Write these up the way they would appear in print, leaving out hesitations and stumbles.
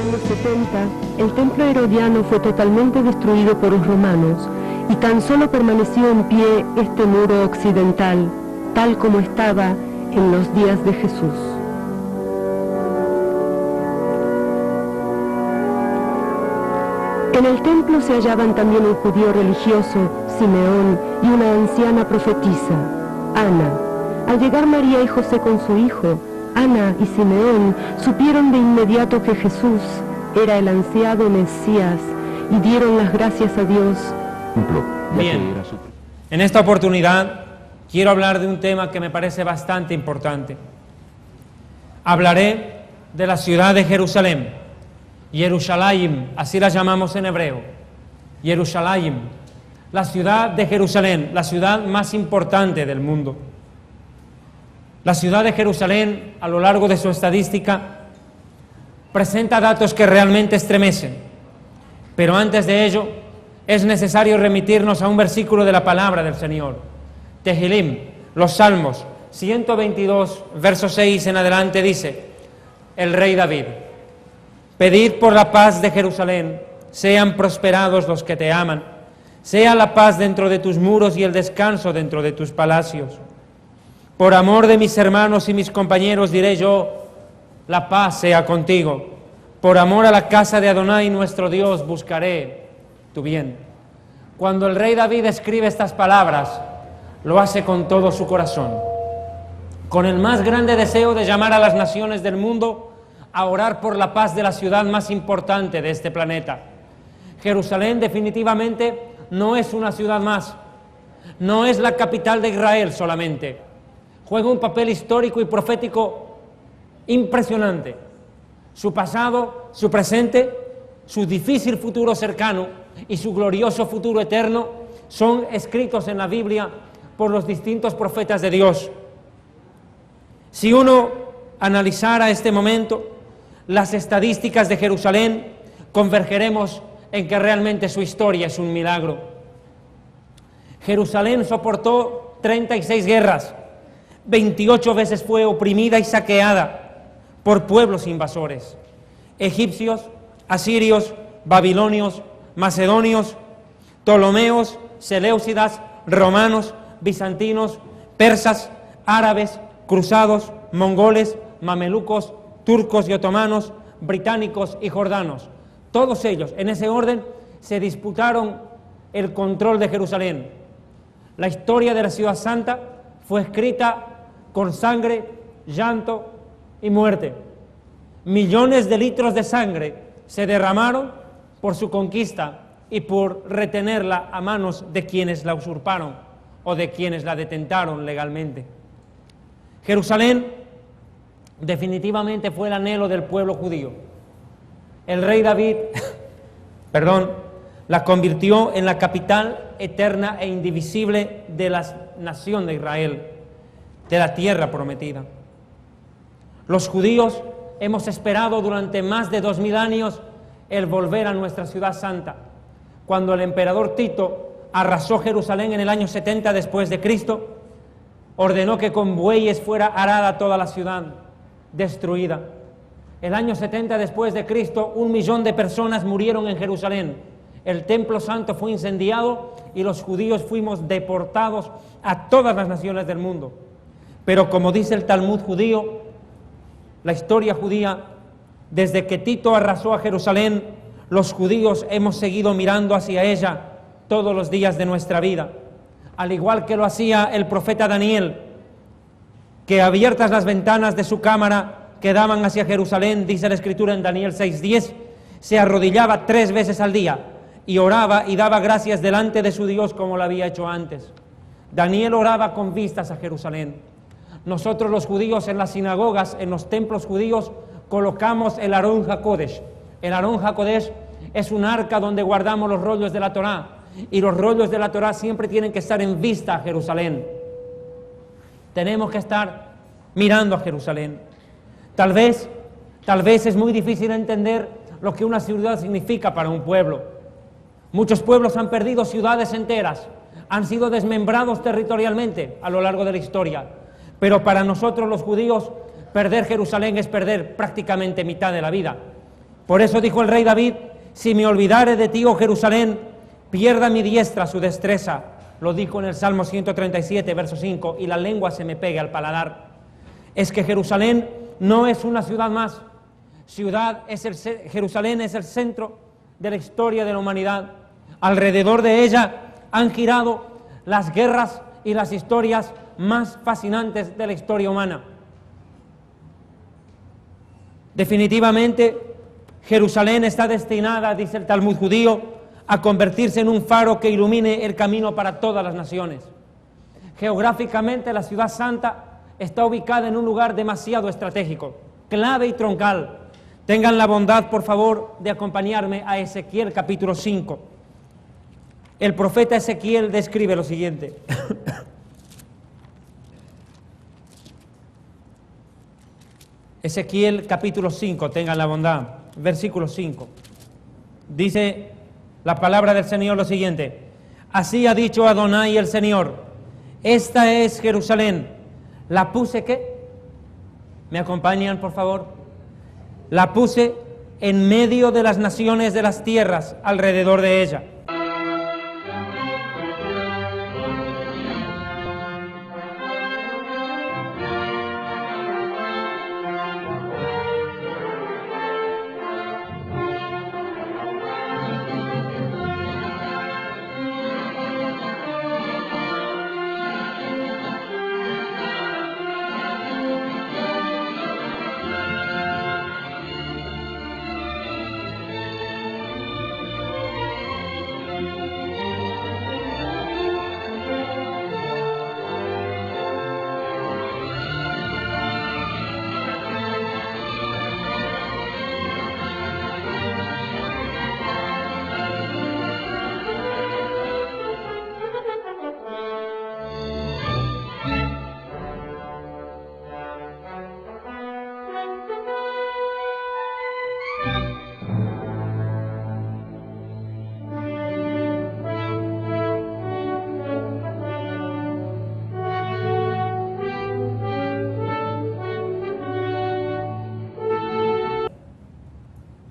año 70, el templo herodiano fue totalmente destruido por los romanos y tan solo permaneció en pie este muro occidental, tal como estaba en los días de Jesús. En el templo se hallaban también un judío religioso, Simeón, y una anciana profetisa, Ana. Al llegar María y José con su hijo, Ana y Simeón supieron de inmediato que Jesús era el ansiado Mesías y dieron las gracias a Dios. Bien, en esta oportunidad quiero hablar de un tema que me parece bastante importante. Hablaré de la ciudad de Jerusalén, Yerushalayim, así la llamamos en hebreo, Yerushalayim, la ciudad de Jerusalén, la ciudad más importante del mundo. La ciudad de Jerusalén, a lo largo de su estadística, presenta datos que realmente estremecen. Pero antes de ello, es necesario remitirnos a un versículo de la palabra del Señor. Tehilim, los Salmos, 122, verso 6 en adelante, dice el rey David: pedid por la paz de Jerusalén, sean prosperados los que te aman, sea la paz dentro de tus muros y el descanso dentro de tus palacios. Por amor de mis hermanos y mis compañeros diré yo, la paz sea contigo. Por amor a la casa de Adonai nuestro Dios buscaré tu bien. Cuando el rey David escribe estas palabras, lo hace con todo su corazón, con el más grande deseo de llamar a las naciones del mundo a orar por la paz de la ciudad más importante de este planeta. Jerusalén definitivamente no es una ciudad más, no es la capital de Israel solamente. Juega un papel histórico y profético impresionante. Su pasado, su presente, su difícil futuro cercano y su glorioso futuro eterno son escritos en la Biblia por los distintos profetas de Dios. Si uno analizara este momento las estadísticas de Jerusalén, convergeremos en que realmente su historia es un milagro. Jerusalén soportó 36 guerras, 28 veces fue oprimida y saqueada por pueblos invasores, egipcios, asirios, babilonios, macedonios, ptolomeos, seleucidas, romanos, bizantinos, persas, árabes, cruzados, mongoles, mamelucos, turcos y otomanos, británicos y jordanos. Todos ellos, en ese orden, se disputaron el control de Jerusalén. La historia de la ciudad santa fue escrita con sangre, llanto y muerte. Millones de litros de sangre se derramaron por su conquista y por retenerla a manos de quienes la usurparon o de quienes la detentaron legalmente. Jerusalén definitivamente fue el anhelo del pueblo judío. El rey David, la convirtió en la capital eterna e indivisible de la nación de Israel, de la tierra prometida. Los judíos hemos esperado durante más de 2000 años el volver a nuestra ciudad santa. Cuando el emperador Tito arrasó Jerusalén en el año 70 después de Cristo, ordenó que con bueyes fuera arada toda la ciudad, destruida. El año 70 después de Cristo, 1 millón de personas murieron en Jerusalén. El templo santo fue incendiado y los judíos fuimos deportados a todas las naciones del mundo. Pero como dice el Talmud judío, la historia judía, desde que Tito arrasó a Jerusalén, los judíos hemos seguido mirando hacia ella todos los días de nuestra vida, al igual que lo hacía el profeta Daniel, que abiertas las ventanas de su cámara que daban hacia Jerusalén, dice la Escritura en Daniel 6:10, se arrodillaba 3 veces al día y oraba y daba gracias delante de su Dios como lo había hecho antes. Daniel oraba con vistas a Jerusalén. Nosotros los judíos en las sinagogas, en los templos judíos, colocamos el Arón HaKodesh. El Arón HaKodesh es un arca donde guardamos los rollos de la Torá, y los rollos de la Torá siempre tienen que estar en vista a Jerusalén. Tenemos que estar mirando a Jerusalén. Tal vez es muy difícil entender lo que una ciudad significa para un pueblo. Muchos pueblos han perdido ciudades enteras, han sido desmembrados territorialmente a lo largo de la historia. Pero para nosotros los judíos, perder Jerusalén es perder prácticamente mitad de la vida. Por eso dijo el rey David: si me olvidare de ti, oh Jerusalén, pierda mi diestra su destreza. Lo dijo en el Salmo 137, verso 5, y la lengua se me pegue al paladar. Es que Jerusalén no es una ciudad más. Jerusalén es el centro de la historia de la humanidad. Alrededor de ella han girado las guerras y las historias más fascinantes de la historia humana. Definitivamente, Jerusalén está destinada, dice el Talmud judío, a convertirse en un faro que ilumine el camino para todas las naciones. Geográficamente, la ciudad santa está ubicada en un lugar demasiado estratégico, clave y troncal. Tengan la bondad, por favor, de acompañarme a Ezequiel capítulo 5. El profeta Ezequiel describe lo siguiente. Ezequiel capítulo 5, tengan la bondad, versículo 5. Dice la palabra del Señor lo siguiente: así ha dicho Adonai el Señor, esta es Jerusalén, la puse, ¿qué? ¿Me acompañan, por favor? La puse en medio de las naciones de las tierras alrededor de ella.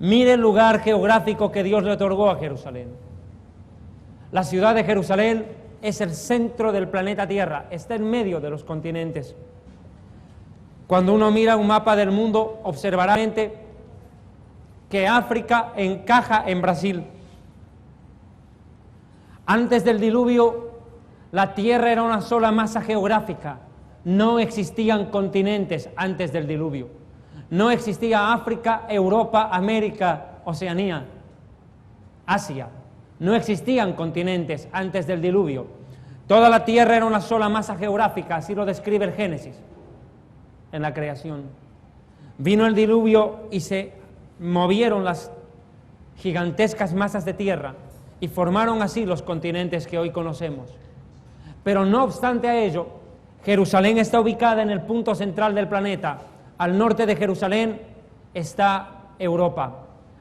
Mire el lugar geográfico que Dios le otorgó a Jerusalén. La ciudad de Jerusalén es el centro del planeta Tierra, está en medio de los continentes. Cuando uno mira un mapa del mundo, observará que África encaja en Brasil. Antes del diluvio, la Tierra era una sola masa geográfica. No existían continentes antes del diluvio. No existía África, Europa, América, Oceanía, Asia. No existían continentes antes del diluvio. Toda la tierra era una sola masa geográfica, así lo describe el Génesis en la creación. Vino el diluvio y se movieron las gigantescas masas de tierra y formaron así los continentes que hoy conocemos. Pero no obstante a ello, Jerusalén está ubicada en el punto central del planeta. Al norte de Jerusalén está Europa,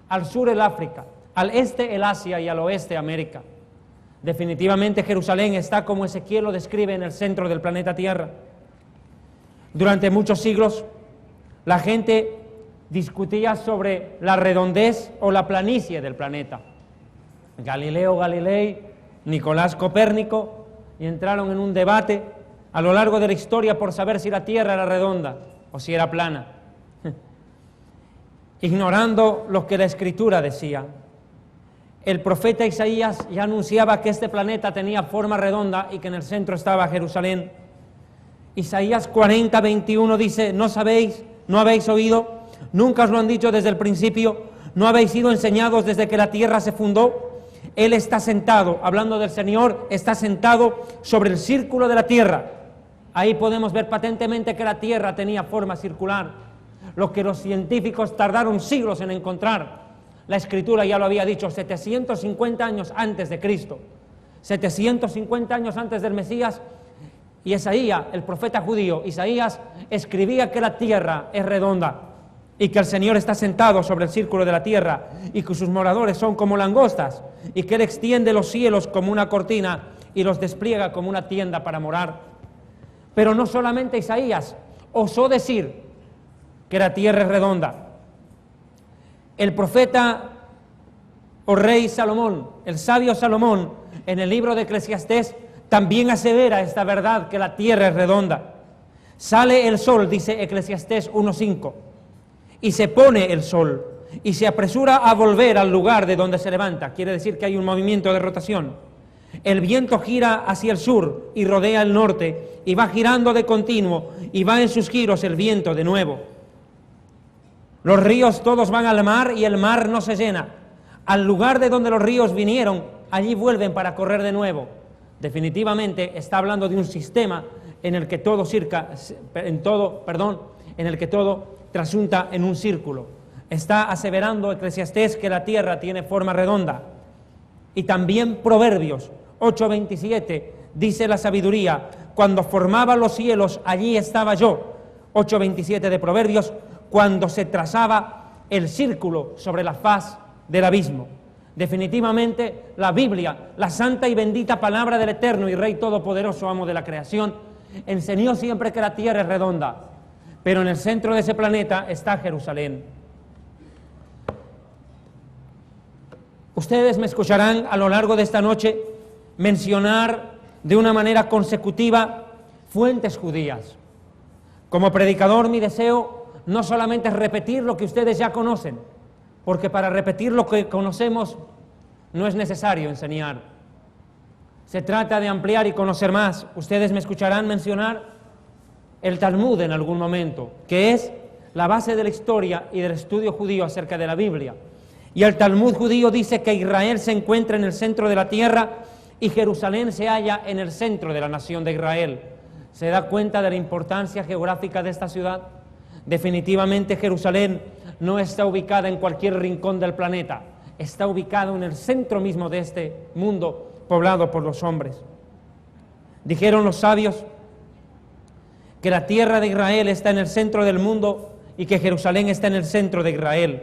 al sur el África, al este el Asia y al oeste América. Definitivamente Jerusalén está, como Ezequiel lo describe, en el centro del planeta Tierra. Durante muchos siglos la gente discutía sobre la redondez o la planicie del planeta. Galileo Galilei, Nicolás Copérnico, y entraron en un debate a lo largo de la historia por saber si la Tierra era redonda o si era plana, ignorando lo que la Escritura decía. El profeta Isaías ya anunciaba que este planeta tenía forma redonda y que en el centro estaba Jerusalén. Isaías 40, 21 dice: ¿no sabéis? ¿No habéis oído? ¿Nunca os lo han dicho desde el principio? ¿No habéis sido enseñados desde que la tierra se fundó? Él está sentado, hablando del Señor, está sentado sobre el círculo de la tierra. Ahí podemos ver patentemente que la tierra tenía forma circular, lo que los científicos tardaron siglos en encontrar. La Escritura ya lo había dicho 750 años antes de Cristo, 750 años antes del Mesías, y Isaías, el profeta judío, Isaías escribía que la tierra es redonda y que el Señor está sentado sobre el círculo de la tierra y que sus moradores son como langostas y que Él extiende los cielos como una cortina y los despliega como una tienda para morar. Pero no solamente Isaías osó decir que la tierra es redonda. El profeta o rey Salomón, el sabio Salomón, en el libro de Eclesiastés, también asevera esta verdad, que la tierra es redonda. Sale el sol, dice Eclesiastés 1:5, y se pone el sol, y se apresura a volver al lugar de donde se levanta. Quiere decir que hay un movimiento de rotación. El viento gira hacia el sur y rodea el norte, y va girando de continuo, y va en sus giros el viento de nuevo. Los ríos todos van al mar, y el mar no se llena. Al lugar de donde los ríos vinieron, allí vuelven para correr de nuevo. Definitivamente está hablando de un sistema en el que todo en el que todo trasunta en un círculo. Está aseverando Eclesiastés que la tierra tiene forma redonda. Y también Proverbios 8:27 dice la sabiduría: cuando formaba los cielos, allí estaba yo. 8:27 de Proverbios, cuando se trazaba el círculo sobre la faz del abismo. Definitivamente la Biblia, la santa y bendita palabra del Eterno y Rey Todopoderoso, amo de la creación, enseñó siempre que la tierra es redonda, pero en el centro de ese planeta está Jerusalén. Ustedes me escucharán a lo largo de esta noche mencionar de una manera consecutiva fuentes judías. Como predicador, mi deseo no solamente es repetir lo que ustedes ya conocen, porque para repetir lo que conocemos no es necesario enseñar. Se trata de ampliar y conocer más. Ustedes me escucharán mencionar el Talmud en algún momento, que es la base de la historia y del estudio judío acerca de la Biblia. Y el Talmud judío dice que Israel se encuentra en el centro de la tierra y Jerusalén se halla en el centro de la nación de Israel. ¿Se da cuenta de la importancia geográfica de esta ciudad? Definitivamente Jerusalén no está ubicada en cualquier rincón del planeta, está ubicada en el centro mismo de este mundo poblado por los hombres. Dijeron los sabios que la tierra de Israel está en el centro del mundo y que Jerusalén está en el centro de Israel.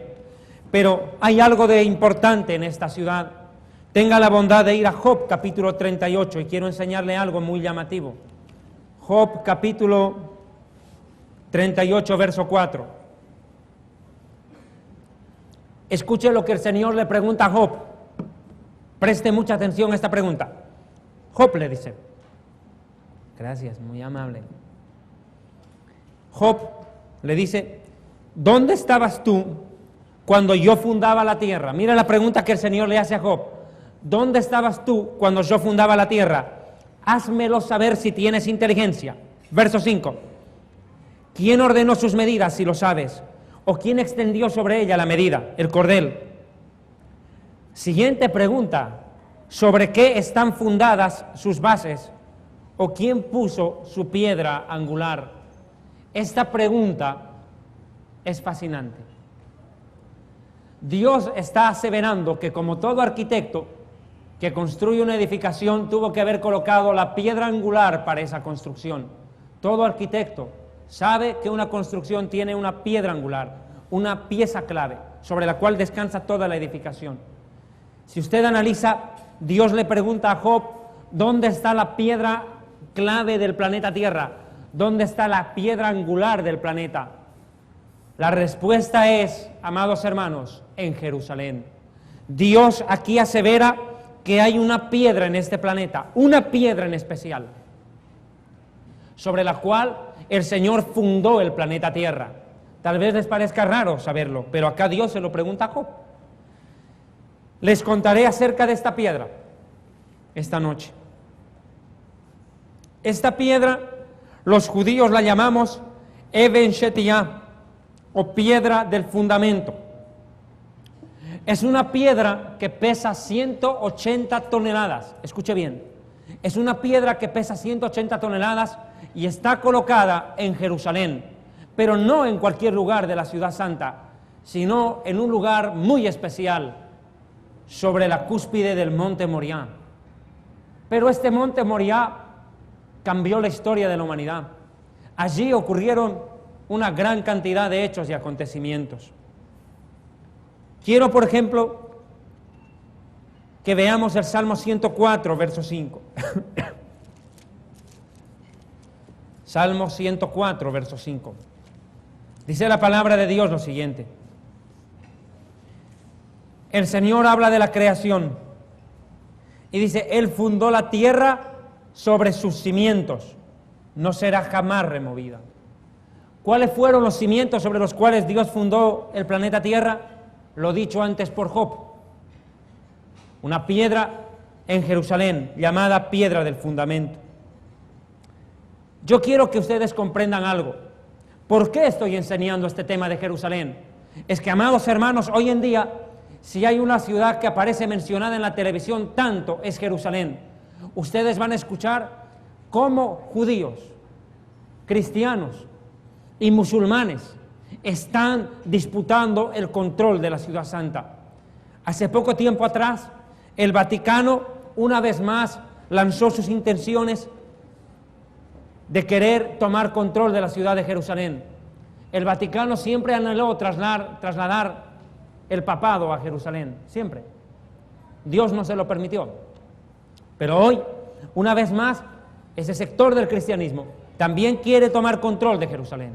Pero hay algo de importante en esta ciudad. Tenga la bondad de ir a Job capítulo 38 y quiero enseñarle algo muy llamativo. Job capítulo 38 verso 4. Escuche lo que el Señor le pregunta a Job. Preste mucha atención a esta pregunta. Job le dice: gracias, muy amable. Job le dice: ¿dónde estabas tú cuando yo fundaba la tierra? Mira la pregunta que el Señor le hace a Job. ¿Dónde estabas tú cuando yo fundaba la tierra? Házmelo saber si tienes inteligencia. Verso 5. ¿Quién ordenó sus medidas, si lo sabes? ¿O quién extendió sobre ella la medida, el cordel? Siguiente pregunta: ¿sobre qué están fundadas sus bases? ¿O quién puso su piedra angular? Esta pregunta es fascinante. Dios está aseverando que, como todo arquitecto que construye una edificación, tuvo que haber colocado la piedra angular para esa construcción. Todo arquitecto sabe que una construcción tiene una piedra angular, una pieza clave, sobre la cual descansa toda la edificación. Si usted analiza, Dios le pregunta a Job: ¿dónde está la piedra clave del planeta Tierra? ¿Dónde está la piedra angular del planeta? La respuesta es, amados hermanos, en Jerusalén. Dios aquí asevera que hay una piedra en este planeta, una piedra en especial, sobre la cual el Señor fundó el planeta Tierra. Tal vez les parezca raro saberlo, pero acá Dios se lo pregunta a Job. Les contaré acerca de esta piedra esta noche. Esta piedra, los judíos la llamamos Eben Shetiyah, o piedra del fundamento. Es una piedra que pesa 180 toneladas. Escuche bien. Es una piedra que pesa 180 toneladas y está colocada en Jerusalén, pero no en cualquier lugar de la ciudad santa, sino en un lugar muy especial, sobre la cúspide del monte Moriah. Pero este monte Moriah cambió la historia de la humanidad. Allí ocurrieron una gran cantidad de hechos y acontecimientos. Quiero, por ejemplo, que veamos el Salmo 104, verso 5. Salmo 104, verso 5. Dice la palabra de Dios lo siguiente: el Señor habla de la creación y dice, Él fundó la tierra sobre sus cimientos, no será jamás removida. ¿Cuáles fueron los cimientos sobre los cuales Dios fundó el planeta Tierra? Lo dicho antes por Job. Una piedra en Jerusalén, llamada piedra del fundamento. Yo quiero que ustedes comprendan algo. ¿Por qué estoy enseñando este tema de Jerusalén? Es que, amados hermanos, hoy en día, si hay una ciudad que aparece mencionada en la televisión tanto, es Jerusalén. Ustedes van a escuchar cómo judíos, cristianos y musulmanes están disputando el control de la ciudad santa. Hace poco tiempo atrás, el Vaticano una vez más lanzó sus intenciones de querer tomar control de la ciudad de Jerusalén. El Vaticano siempre anheló trasladar el papado a Jerusalén, siempre. Dios no se lo permitió. Pero hoy, una vez más, ese sector del cristianismo también quiere tomar control de Jerusalén.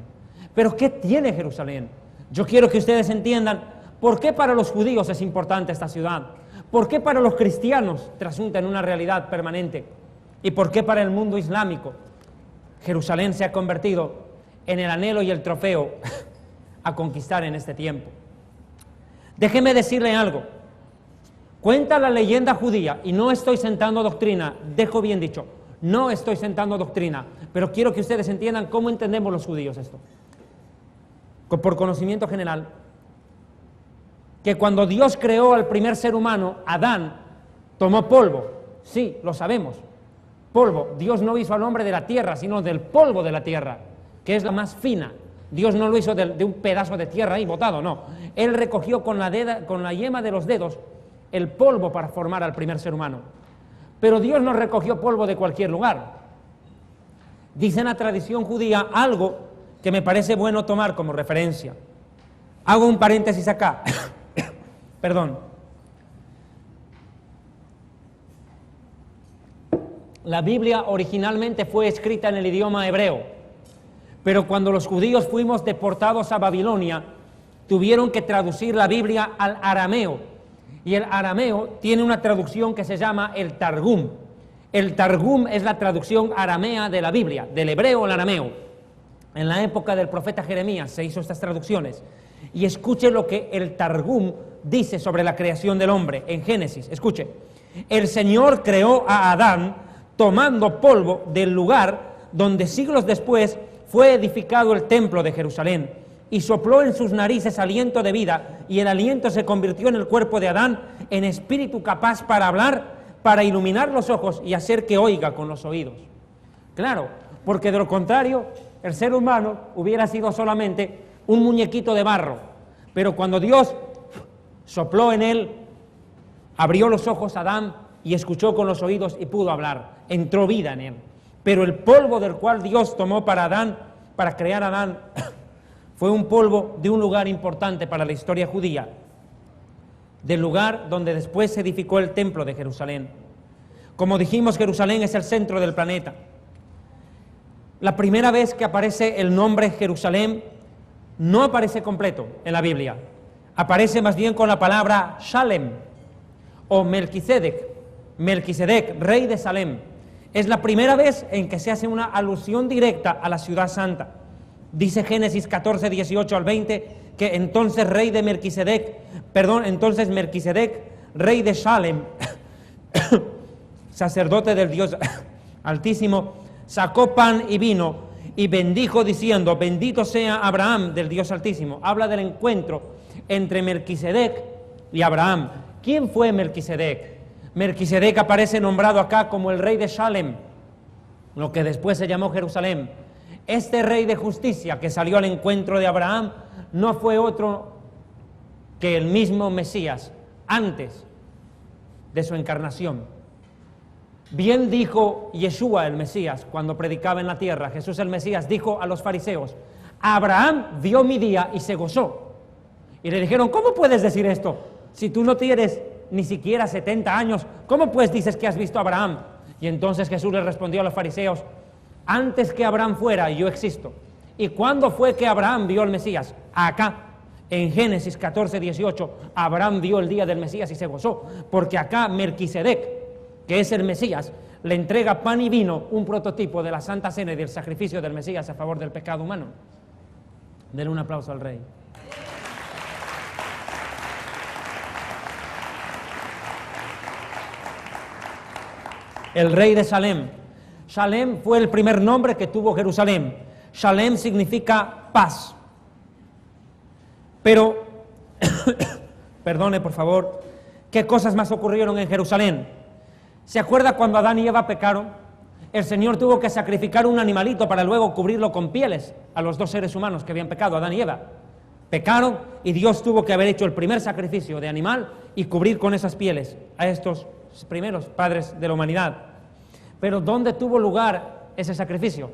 ¿Pero qué tiene Jerusalén? Yo quiero que ustedes entiendan por qué para los judíos es importante esta ciudad, por qué para los cristianos trasunta en una realidad permanente y por qué para el mundo islámico Jerusalén se ha convertido en el anhelo y el trofeo a conquistar en este tiempo. Déjeme decirle algo. Cuenta la leyenda judía, y no estoy sentando doctrina, dejo bien dicho, no estoy sentando doctrina, pero quiero que ustedes entiendan cómo entendemos los judíos esto. Por conocimiento general, que cuando Dios creó al primer ser humano, Adán, tomó polvo. Sí, lo sabemos. Polvo. Dios no hizo al hombre de la tierra, sino del polvo de la tierra, que es la más fina. Dios no lo hizo de un pedazo de tierra ahí botado, no. Él recogió con la yema de los dedos el polvo para formar al primer ser humano. Pero Dios no recogió polvo de cualquier lugar. Dice en la tradición judía algo que me parece bueno tomar como referencia. Hago un paréntesis acá. Perdón. La Biblia originalmente fue escrita en el idioma hebreo, pero cuando los judíos fuimos deportados a Babilonia, tuvieron que traducir la Biblia al arameo, y el arameo tiene una traducción que se llama el Targum. El Targum es la traducción aramea de la Biblia, del hebreo al arameo. En la época del profeta Jeremías se hizo estas traducciones, y escuche lo que el Targum dice sobre la creación del hombre en Génesis. Escuche: el Señor creó a Adán tomando polvo del lugar donde siglos después fue edificado el templo de Jerusalén, y sopló en sus narices aliento de vida, y el aliento se convirtió en el cuerpo de Adán en espíritu capaz para hablar, para iluminar los ojos y hacer que oiga con los oídos. Claro, porque de lo contrario el ser humano hubiera sido solamente un muñequito de barro, pero cuando Dios sopló en él, abrió los ojos a Adán y escuchó con los oídos y pudo hablar, entró vida en él. Pero el polvo del cual Dios tomó para Adán, para crear a Adán, fue un polvo de un lugar importante para la historia judía, del lugar donde después se edificó el templo de Jerusalén. Como dijimos, Jerusalén es el centro del planeta. La primera vez que aparece el nombre Jerusalén no aparece completo en la Biblia, aparece más bien con la palabra Shalem o Melquisedec, rey de Salem. Es la primera vez en que se hace una alusión directa a la ciudad santa. Dice Génesis 14, 18 al 20, que entonces Melquisedec, rey de Salem, sacerdote del Dios Altísimo, sacó pan y vino y bendijo diciendo: bendito sea Abraham del Dios Altísimo. Habla del encuentro entre Melquisedec y Abraham. ¿Quién fue Melquisedec? Melquisedec aparece nombrado acá como el rey de Salem, lo que después se llamó Jerusalén. Este rey de justicia que salió al encuentro de Abraham no fue otro que el mismo Mesías antes de su encarnación. Bien dijo Yeshua el Mesías cuando predicaba en la tierra. Jesús el Mesías dijo a los fariseos: Abraham vio mi día y se gozó. Y le dijeron: ¿cómo puedes decir esto? Si tú no tienes ni siquiera 70 años, ¿cómo pues dices que has visto a Abraham? Y entonces Jesús le respondió a los fariseos: antes que Abraham fuera, yo existo. ¿Y cuándo fue que Abraham vio al Mesías? Acá, En Génesis 14, 18, Abraham vio el día del Mesías y se gozó, porque acá Melquisedec, que es el Mesías, le entrega pan y vino, un prototipo de la Santa Cena y del sacrificio del Mesías a favor del pecado humano. Denle un aplauso al Rey. El Rey de Salem. Salem fue el primer nombre que tuvo Jerusalén. Salem significa paz. Pero, perdone por favor, ¿qué cosas más ocurrieron en Jerusalén? ¿Se acuerda cuando Adán y Eva pecaron? El Señor tuvo que sacrificar un animalito para luego cubrirlo con pieles a los dos seres humanos que habían pecado, Adán y Eva. Pecaron y Dios tuvo que haber hecho el primer sacrificio de animal y cubrir con esas pieles a estos primeros padres de la humanidad. Pero ¿dónde tuvo lugar ese sacrificio?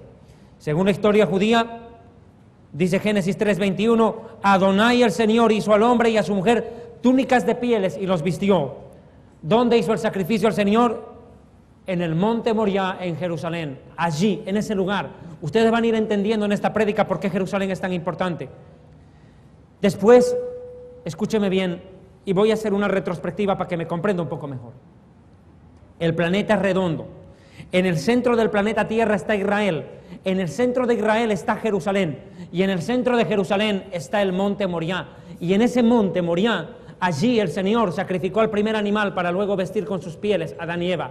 Según la historia judía, dice Génesis 3:21, Adonai el Señor hizo al hombre y a su mujer túnicas de pieles y los vistió. ¿Dónde hizo el sacrificio el Señor? En el monte Moriah en Jerusalén, allí, en ese lugar. Ustedes van a ir entendiendo en esta prédica por qué Jerusalén es tan importante. Después, escúcheme bien, y voy a hacer una retrospectiva para que me comprenda un poco mejor. El planeta es redondo. En el centro del planeta Tierra está Israel. En el centro de Israel está Jerusalén. Y en el centro de Jerusalén está el monte Moriah. Y en ese monte Moriah, allí el Señor sacrificó al primer animal para luego vestir con sus pieles a Adán y Eva.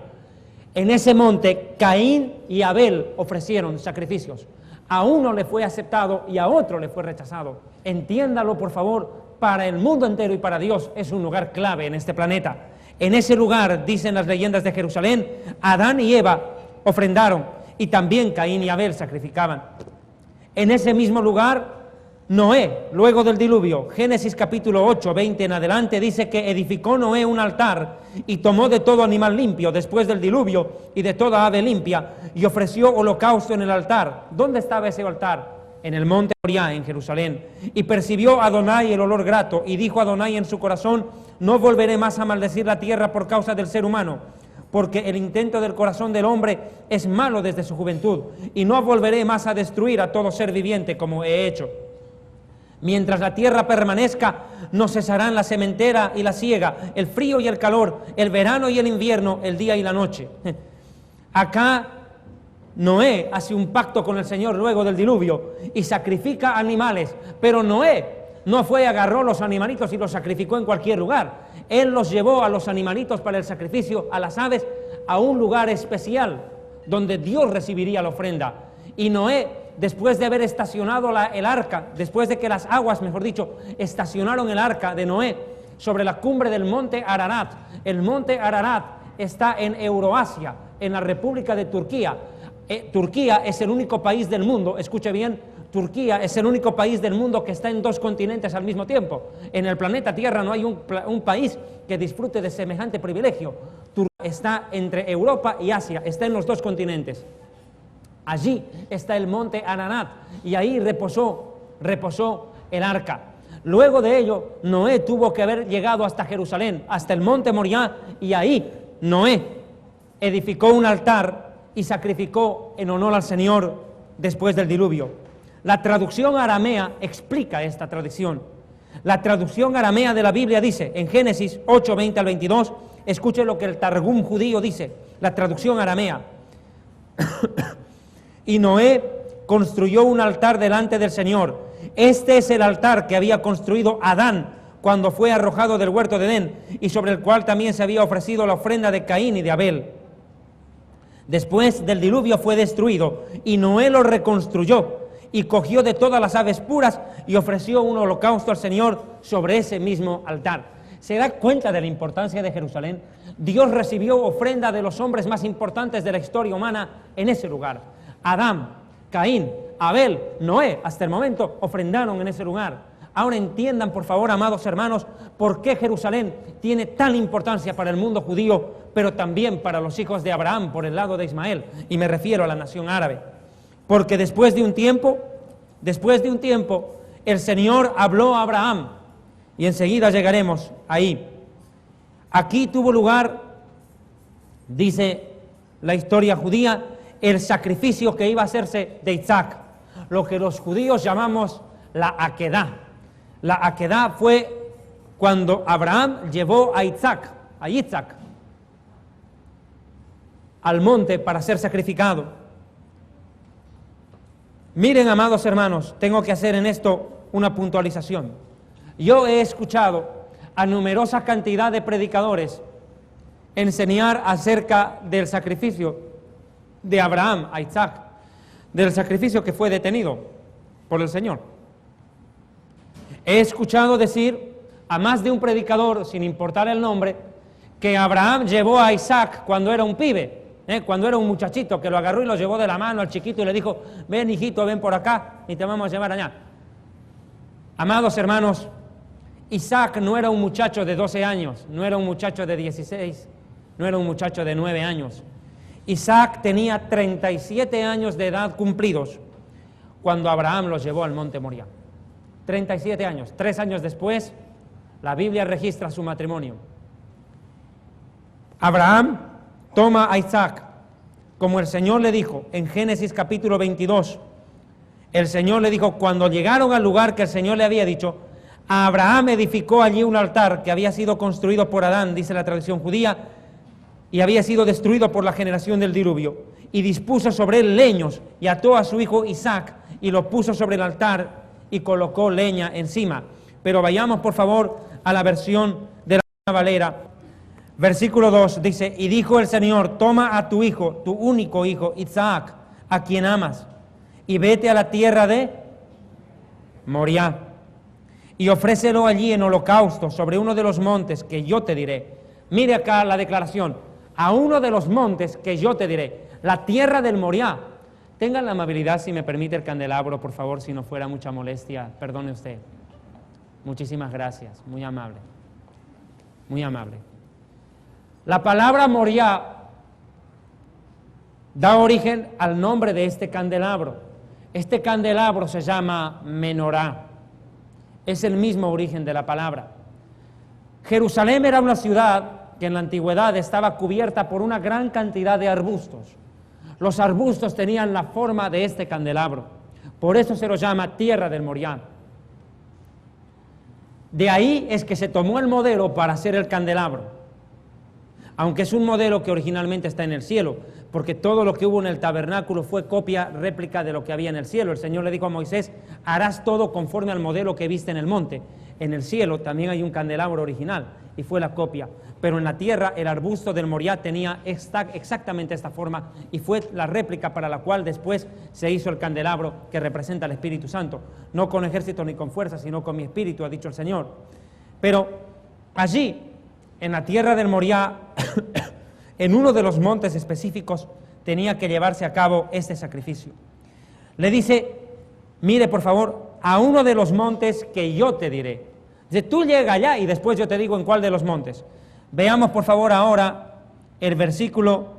En ese monte, Caín y Abel ofrecieron sacrificios. A uno le fue aceptado y a otro le fue rechazado. Entiéndalo, por favor, para el mundo entero y para Dios es un lugar clave en este planeta. En ese lugar, dicen las leyendas de Jerusalén, Adán y Eva ofrendaron y también Caín y Abel sacrificaban. En ese mismo lugar, Noé, luego del diluvio, Génesis capítulo 8, 20 en adelante, dice que edificó Noé un altar y tomó de todo animal limpio después del diluvio y de toda ave limpia y ofreció holocausto en el altar. ¿Dónde estaba ese altar? En el monte Moriah, en Jerusalén. Y percibió Adonai el olor grato y dijo Adonai en su corazón, no volveré más a maldecir la tierra por causa del ser humano, porque el intento del corazón del hombre es malo desde su juventud, y no volveré más a destruir a todo ser viviente como he hecho. Mientras la tierra permanezca, no cesarán la sementera y la siega, el frío y el calor, el verano y el invierno, el día y la noche. Acá Noé hace un pacto con el Señor luego del diluvio y sacrifica animales, pero Noé no fue, agarró los animalitos y los sacrificó en cualquier lugar. Él los llevó a los animalitos para el sacrificio, a las aves, a un lugar especial donde Dios recibiría la ofrenda. Y Noé, después de haber estacionado el arca, después de que las aguas, mejor dicho, estacionaron el arca de Noé sobre la cumbre del monte Ararat. El monte Ararat está en Euroasia, en la República de Turquía. Turquía es el único país del mundo, escuche bien, Turquía es el único país del mundo que está en dos continentes al mismo tiempo. En el planeta Tierra no hay un país que disfrute de semejante privilegio. Turquía está entre Europa y Asia, está en los dos continentes. Allí está el monte Ararat y ahí reposó el arca. Luego de ello, Noé tuvo que haber llegado hasta Jerusalén, hasta el monte Moriah, y ahí Noé edificó un altar y sacrificó en honor al Señor después del diluvio. La traducción aramea explica esta tradición. La traducción aramea de la Biblia dice, en Génesis 8, 20 al 22, escuche lo que el Targum judío dice, la traducción aramea. Y Noé construyó un altar delante del Señor. Este es el altar que había construido Adán cuando fue arrojado del huerto de Edén y sobre el cual también se había ofrecido la ofrenda de Caín y de Abel. Después del diluvio fue destruido y Noé lo reconstruyó y cogió de todas las aves puras y ofreció un holocausto al Señor sobre ese mismo altar. ¿Se da cuenta de la importancia de Jerusalén? Dios recibió ofrenda de los hombres más importantes de la historia humana en ese lugar. Adán, Caín, Abel, Noé, hasta el momento ofrendaron en ese lugar. Ahora entiendan, por favor, amados hermanos, por qué Jerusalén tiene tal importancia para el mundo judío, pero también para los hijos de Abraham por el lado de Ismael, y me refiero a la nación árabe. Porque después de un tiempo, el Señor habló a Abraham, y enseguida llegaremos ahí. Aquí tuvo lugar, dice la historia judía, el sacrificio que iba a hacerse de Isaac, lo que los judíos llamamos la Akedah. La Akedah fue cuando Abraham llevó a Isaac al monte para ser sacrificado. Miren, amados hermanos, tengo que hacer en esto una puntualización. Yo he escuchado a numerosa cantidad de predicadores enseñar acerca del sacrificio de Abraham a Isaac, del sacrificio que fue detenido por el Señor. He escuchado decir a más de un predicador, sin importar el nombre, que Abraham llevó a Isaac cuando era un pibe, cuando era un muchachito, que lo agarró y lo llevó de la mano al chiquito y le dijo: ven, hijito, ven por acá y te vamos a llevar allá. Amados hermanos, Isaac no era un muchacho de 12 años, no era un muchacho de 16, no era un muchacho de 9 años. Isaac tenía 37 años de edad cumplidos cuando Abraham los llevó al monte Moriah. 37 años. 3 años después, la Biblia registra su matrimonio. Abraham toma a Isaac, como el Señor le dijo en Génesis capítulo 22. El Señor le dijo, cuando llegaron al lugar que el Señor le había dicho, Abraham edificó allí un altar que había sido construido por Adán, dice la tradición judía, y había sido destruido por la generación del diluvio, y dispuso sobre él leños, y ató a su hijo Isaac, y lo puso sobre el altar, y colocó leña encima. Pero vayamos por favor a la versión de la Reina Valera. Versículo 2 dice, y dijo el Señor, toma a tu hijo, tu único hijo, Isaac, a quien amas, y vete a la tierra de Moriah, y ofrécelo allí en holocausto sobre uno de los montes que yo te diré. Mire acá la declaración, a uno de los montes que yo te diré, la tierra del Moriah. Tengan la amabilidad, si me permite el candelabro, por favor, si no fuera mucha molestia, perdone usted. Muchísimas gracias, muy amable. Muy amable. La palabra Moriah da origen al nombre de este candelabro. Este candelabro se llama menorá. Es el mismo origen de la palabra. Jerusalén era una ciudad que en la antigüedad estaba cubierta por una gran cantidad de arbustos. Los arbustos tenían la forma de este candelabro. Por eso se lo llama tierra del Moriah. De ahí es que se tomó el modelo para hacer el candelabro. Aunque es un modelo que originalmente está en el cielo, porque todo lo que hubo en el tabernáculo fue copia, réplica de lo que había en el cielo. El Señor le dijo a Moisés, harás todo conforme al modelo que viste en el monte. En el cielo también hay un candelabro original, y fue la copia. Pero en la tierra el arbusto del Moriah tenía exactamente esta forma, y fue la réplica para la cual después se hizo el candelabro que representa al Espíritu Santo. No con ejército ni con fuerza, sino con mi espíritu, ha dicho el Señor. Pero allí, en la tierra del Moriah, en uno de los montes específicos, tenía que llevarse a cabo este sacrificio. Le dice, mire por favor, a uno de los montes que yo te diré. Dice, tú llega allá y después yo te digo en cuál de los montes. Veamos por favor ahora el versículo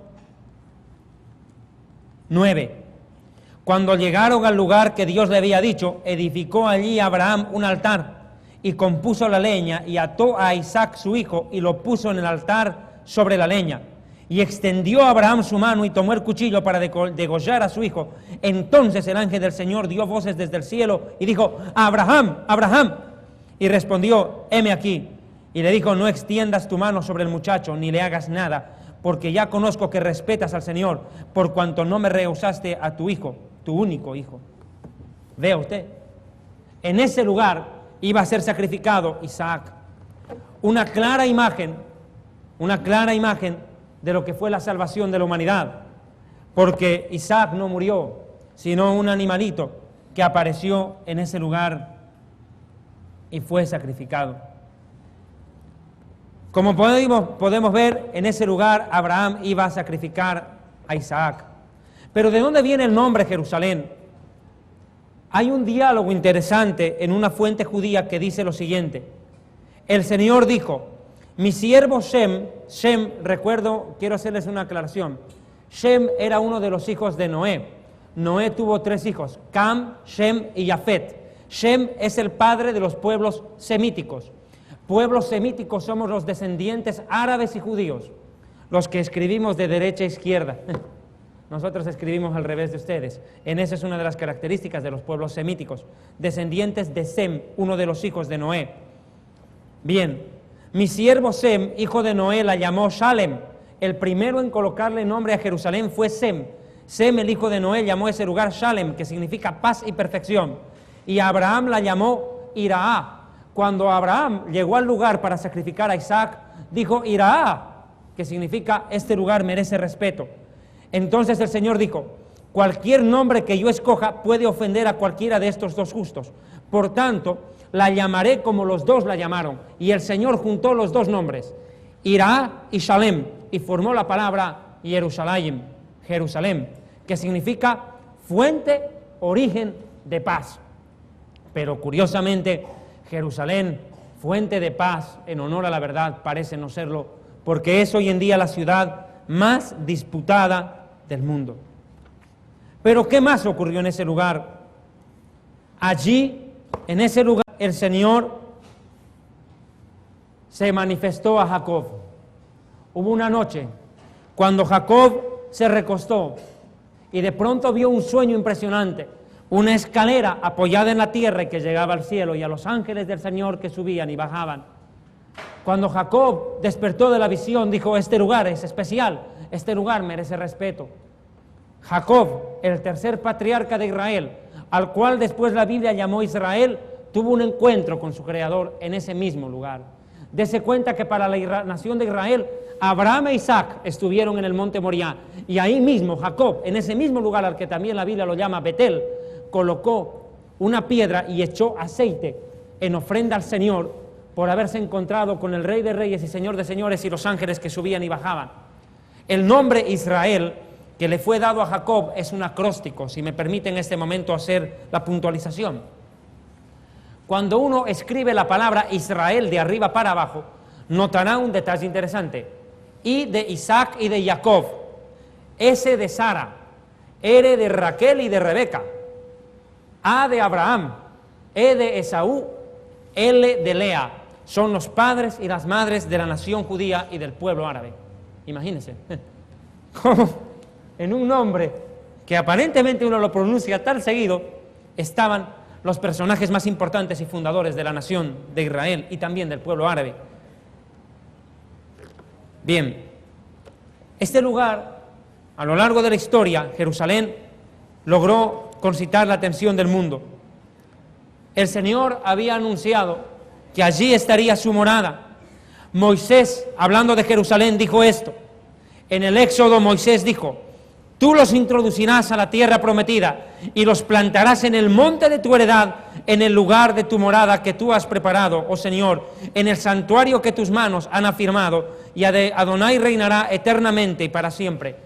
9. Cuando llegaron al lugar que Dios le había dicho, edificó allí Abraham un altar y compuso la leña y ató a Isaac su hijo y lo puso en el altar sobre la leña. Y extendió a Abraham su mano y tomó el cuchillo para degollar a su hijo. Entonces el ángel del Señor dio voces desde el cielo y dijo, Abraham, Abraham. Y respondió, heme aquí. Y le dijo, no extiendas tu mano sobre el muchacho, ni le hagas nada, porque ya conozco que respetas al Señor, por cuanto no me rehusaste a tu hijo, tu único hijo. Vea usted, en ese lugar iba a ser sacrificado Isaac. Una clara imagen de lo que fue la salvación de la humanidad, porque Isaac no murió, sino un animalito que apareció en ese lugar y fue sacrificado. Como podemos ver, en ese lugar Abraham iba a sacrificar a Isaac. Pero ¿de dónde viene el nombre Jerusalén? Hay un diálogo interesante en una fuente judía que dice lo siguiente. El Señor dijo, mi siervo Shem, quiero hacerles una aclaración. Shem era uno de los hijos de Noé. Noé tuvo 3 hijos, Cam, Shem y Yafet. Shem es el padre de los pueblos semíticos. Pueblos semíticos somos los descendientes árabes y judíos, los que escribimos de derecha a izquierda. Nosotros escribimos al revés de ustedes. En eso es una de las características de los pueblos semíticos, descendientes de Sem, uno de los hijos de Noé. Bien, mi siervo Sem, hijo de Noé, la llamó Shalem. El primero en colocarle nombre a Jerusalén fue Sem. Sem, el hijo de Noé, llamó ese lugar Shalem, que significa paz y perfección. Y Abraham la llamó Iraá. Cuando Abraham llegó al lugar para sacrificar a Isaac, dijo Iraá, que significa este lugar merece respeto. Entonces el Señor dijo, cualquier nombre que yo escoja puede ofender a cualquiera de estos dos justos. Por tanto, la llamaré como los dos la llamaron. Y el Señor juntó los dos nombres, Iraá y Shalem, y formó la palabra Jerusalén, Jerusalén, que significa fuente, origen de paz. Pero curiosamente, Jerusalén, fuente de paz, en honor a la verdad, parece no serlo, porque es hoy en día la ciudad más disputada del mundo. Pero ¿qué más ocurrió en ese lugar? Allí, en ese lugar, el Señor se manifestó a Jacob. Hubo una noche cuando Jacob se recostó y de pronto vio un sueño impresionante, una escalera apoyada en la tierra y que llegaba al cielo, y a los ángeles del Señor que subían y bajaban. Cuando Jacob despertó de la visión, dijo, este lugar es especial, este lugar merece respeto. Jacob, el tercer patriarca de Israel, al cual después la Biblia llamó Israel, tuvo un encuentro con su Creador en ese mismo lugar. Dese cuenta que para la nación de Israel, Abraham e Isaac estuvieron en el monte Moriah, y ahí mismo Jacob, en ese mismo lugar al que también la Biblia lo llama Betel, colocó una piedra y echó aceite en ofrenda al Señor por haberse encontrado con el Rey de Reyes y Señor de Señores y los ángeles que subían y bajaban. El nombre Israel que le fue dado a Jacob es un acróstico, si me permiten en este momento hacer la puntualización. Cuando uno escribe la palabra Israel de arriba para abajo, notará un detalle interesante. I de Isaac y de Jacob, S de Sara, R de Raquel y de Rebeca, A de Abraham, E de Esaú, L de Lea. Son los padres y las madres de la nación judía y del pueblo árabe. Imagínense, como en un nombre que aparentemente uno lo pronuncia tan seguido, estaban los personajes más importantes y fundadores de la nación de Israel y también del pueblo árabe. Bien, este lugar, a lo largo de la historia, Jerusalén, logró concitar la atención del mundo. El Señor había anunciado que allí estaría su morada. Moisés, hablando de Jerusalén, dijo esto. En el Éxodo, Moisés dijo, tú los introducirás a la tierra prometida y los plantarás en el monte de tu heredad, en el lugar de tu morada que tú has preparado, oh Señor, en el santuario que tus manos han afirmado, y Adonai reinará eternamente y para siempre.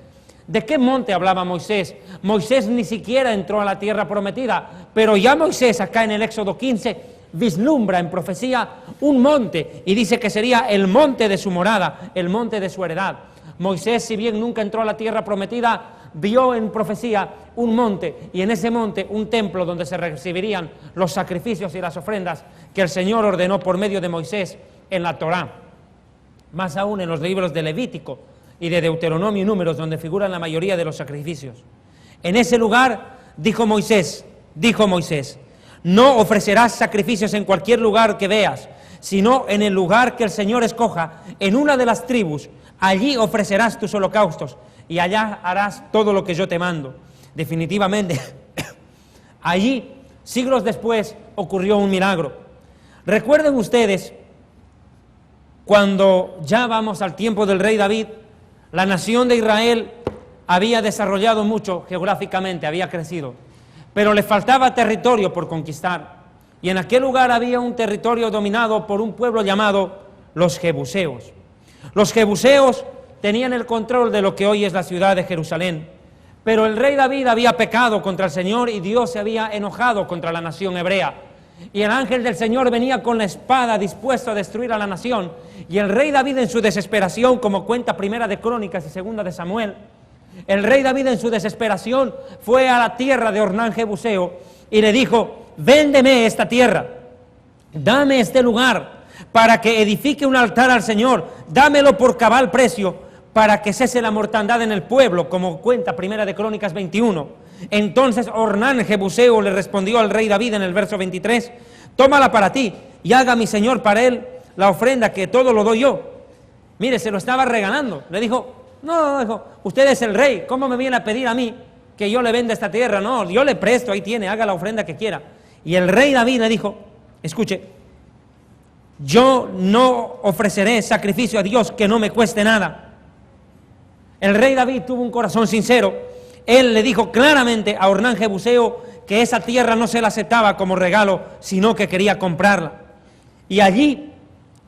¿De qué monte hablaba Moisés? Moisés ni siquiera entró a la tierra prometida, pero ya Moisés, acá en el Éxodo 15, vislumbra en profecía un monte y dice que sería el monte de su morada, el monte de su heredad. Moisés, si bien nunca entró a la tierra prometida, vio en profecía un monte, y en ese monte un templo donde se recibirían los sacrificios y las ofrendas que el Señor ordenó por medio de Moisés en la Torá. Más aún en los libros de Levítico y de Deuteronomio y Números, donde figuran la mayoría de los sacrificios. En ese lugar dijo Moisés, no ofrecerás sacrificios en cualquier lugar que veas, sino en el lugar que el Señor escoja, en una de las tribus. Allí ofrecerás tus holocaustos y allá harás todo lo que yo te mando. Definitivamente, allí, siglos después, ocurrió un milagro. Recuerden ustedes, cuando ya vamos al tiempo del rey David, la nación de Israel había desarrollado mucho geográficamente, había crecido, pero le faltaba territorio por conquistar. Y en aquel lugar había un territorio dominado por un pueblo llamado los Jebuseos. Los Jebuseos tenían el control de lo que hoy es la ciudad de Jerusalén, pero el rey David había pecado contra el Señor y Dios se había enojado contra la nación hebrea. Y el ángel del Señor venía con la espada dispuesto a destruir a la nación. Y el rey David, en su desesperación, como cuenta Primera de Crónicas y Segunda de Samuel, el rey David en su desesperación fue a la tierra de Ornán Jebuseo y le dijo, véndeme esta tierra, dame este lugar para que edifique un altar al Señor, dámelo por cabal precio, para que cese la mortandad en el pueblo, como cuenta Primera de Crónicas 21. Entonces Ornán Jebuseo le respondió al rey David en el verso 23, tómala para ti y haga mi señor para él la ofrenda, que todo lo doy yo. Mire, se lo estaba regalando. Le dijo, no, dijo, usted es el rey, ¿cómo me viene a pedir a mí que yo le venda esta tierra? No, yo le presto, ahí tiene, haga la ofrenda que quiera. Y el rey David le dijo, escuche, yo no ofreceré sacrificio a Dios que no me cueste nada. El rey David tuvo un corazón sincero. Él le dijo claramente a Ornán Jebuseo que esa tierra no se la aceptaba como regalo, sino que quería comprarla. Y allí,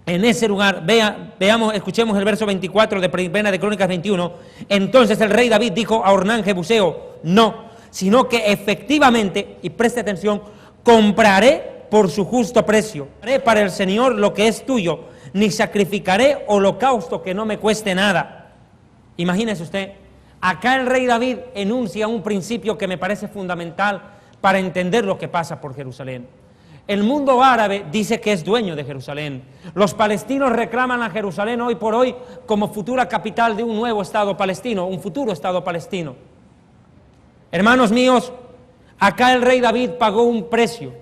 en ese lugar, escuchemos el verso 24 de Primera de Crónicas 21. Entonces el rey David dijo a Ornán Jebuseo, no, sino que efectivamente, y preste atención, compraré por su justo precio, haré para el Señor lo que es tuyo, ni sacrificaré holocausto que no me cueste nada. Imagínese usted, acá el rey David enuncia un principio que me parece fundamental para entender lo que pasa por Jerusalén. El mundo árabe dice que es dueño de Jerusalén. Los palestinos reclaman a Jerusalén hoy por hoy como futura capital de un nuevo Estado palestino, un futuro Estado palestino. Hermanos míos, acá el rey David pagó un precio.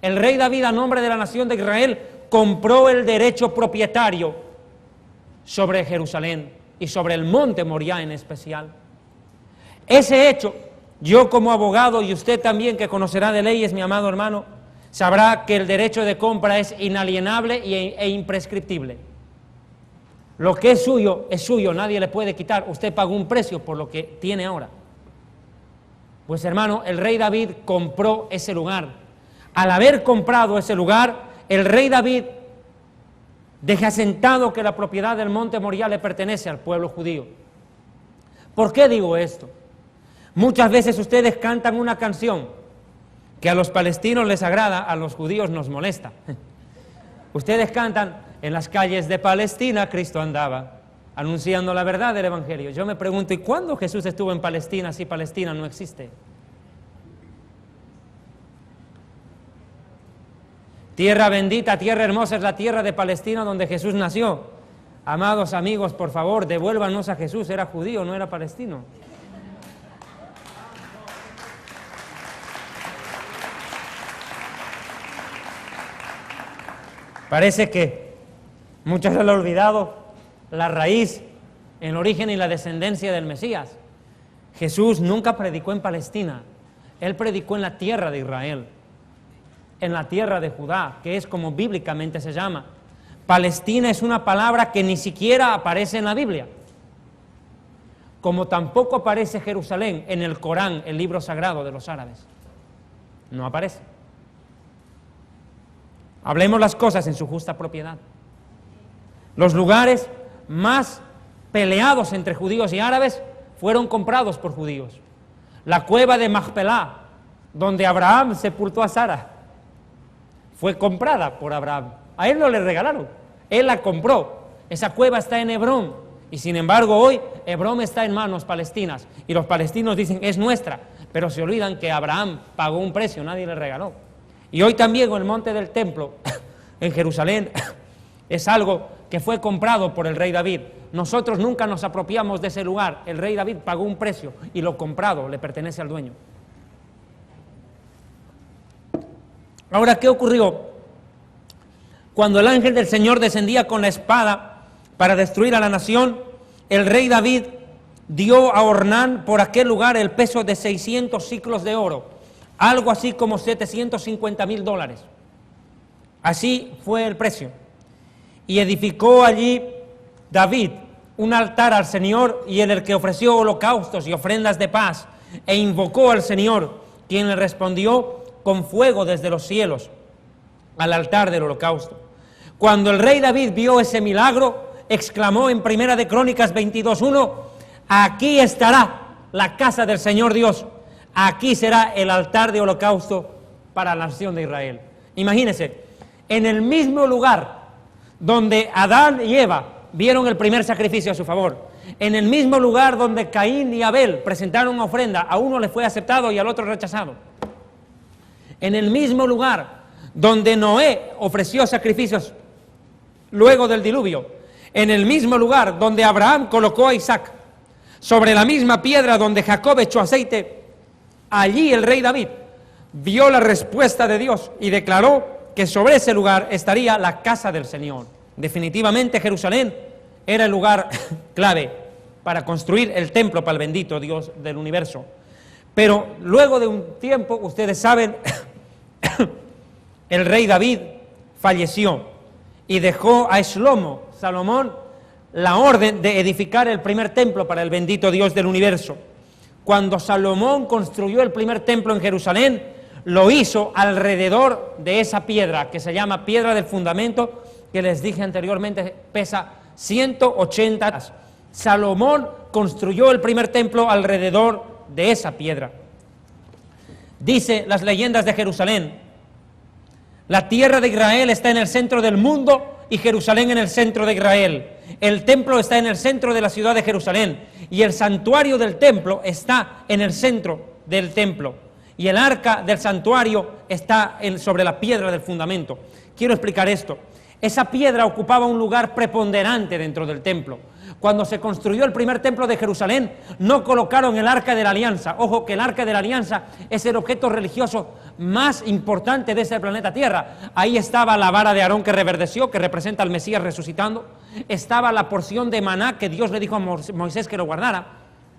El rey David, a nombre de la nación de Israel, compró el derecho propietario sobre Jerusalén y sobre el monte Moriah en especial. Ese hecho, yo como abogado y usted también que conocerá de leyes, mi amado hermano, sabrá que el derecho de compra es inalienable e imprescriptible. Lo que es suyo, nadie le puede quitar. Usted pagó un precio por lo que tiene ahora. Pues hermano, el rey David compró ese lugar. Al haber comprado ese lugar, el rey David deja asentado que la propiedad del monte Moriah le pertenece al pueblo judío. ¿Por qué digo esto? Muchas veces ustedes cantan una canción que a los palestinos les agrada, a los judíos nos molesta. Ustedes cantan, en las calles de Palestina Cristo andaba, anunciando la verdad del Evangelio. Yo me pregunto, ¿y cuándo Jesús estuvo en Palestina si Palestina no existe? Tierra bendita, tierra hermosa es la tierra de Palestina donde Jesús nació. Amados amigos, por favor, devuélvanos a Jesús, era judío, no era palestino. Parece que muchos se han olvidado la raíz, el origen y la descendencia del Mesías. Jesús nunca predicó en Palestina, Él predicó en la tierra de Israel, en la tierra de Judá, que es como bíblicamente se llama. Palestina es una palabra que ni siquiera aparece en la Biblia, como tampoco aparece Jerusalén en el Corán, el libro sagrado de los árabes. No aparece. Hablemos las cosas en su justa propiedad. Los lugares más peleados entre judíos y árabes fueron comprados por judíos. La cueva de Macpelá, donde Abraham sepultó a Sara, fue comprada por Abraham. A él no le regalaron, él la compró. Esa cueva está en Hebrón y sin embargo hoy Hebrón está en manos palestinas y los palestinos dicen es nuestra, pero se olvidan que Abraham pagó un precio, nadie le regaló. Y hoy también el monte del templo en Jerusalén es algo que fue comprado por el rey David. Nosotros nunca nos apropiamos de ese lugar. El rey David pagó un precio y lo comprado le pertenece al dueño. Ahora, ¿qué ocurrió? Cuando el ángel del Señor descendía con la espada para destruir a la nación, el rey David dio a Ornán por aquel lugar el peso de 600 siclos de oro, algo así como $750,000. Así fue el precio. Y edificó allí David un altar al Señor y en el que ofreció holocaustos y ofrendas de paz e invocó al Señor, quien le respondió con fuego desde los cielos al altar del holocausto. Cuando el rey David vio ese milagro, exclamó en Primera de Crónicas 22:1, aquí estará la casa del Señor Dios, aquí será el altar de holocausto para la nación de Israel. Imagínense, en el mismo lugar donde Adán y Eva vieron el primer sacrificio a su favor, en el mismo lugar donde Caín y Abel presentaron una ofrenda, a uno le fue aceptado y al otro rechazado, en el mismo lugar donde Noé ofreció sacrificios luego del diluvio, en el mismo lugar donde Abraham colocó a Isaac, sobre la misma piedra donde Jacob echó aceite, allí el rey David vio la respuesta de Dios y declaró que sobre ese lugar estaría la casa del Señor. Definitivamente Jerusalén era el lugar clave para construir el templo para el bendito Dios del universo. Pero luego de un tiempo, ustedes saben, el rey David falleció y dejó a Salomón, la orden de edificar el primer templo para el bendito Dios del universo. Cuando Salomón construyó el primer templo en Jerusalén, lo hizo alrededor de esa piedra que se llama piedra del fundamento, que les dije anteriormente pesa 180 toneladas. Salomón construyó el primer templo alrededor de esa piedra. Dice las leyendas de Jerusalén: la tierra de Israel está en el centro del mundo y Jerusalén en el centro de Israel. El templo está en el centro de la ciudad de Jerusalén y el santuario del templo está en el centro del templo. Y el arca del santuario está sobre la piedra del fundamento. Quiero explicar esto. Esa piedra ocupaba un lugar preponderante dentro del templo. Cuando se construyó el primer templo de Jerusalén, no colocaron el arca de la alianza. Ojo, que el arca de la alianza es el objeto religioso más importante de este planeta Tierra. Ahí estaba la vara de Aarón que reverdeció, que representa al Mesías resucitando. Estaba la porción de maná que Dios le dijo a Moisés que lo guardara,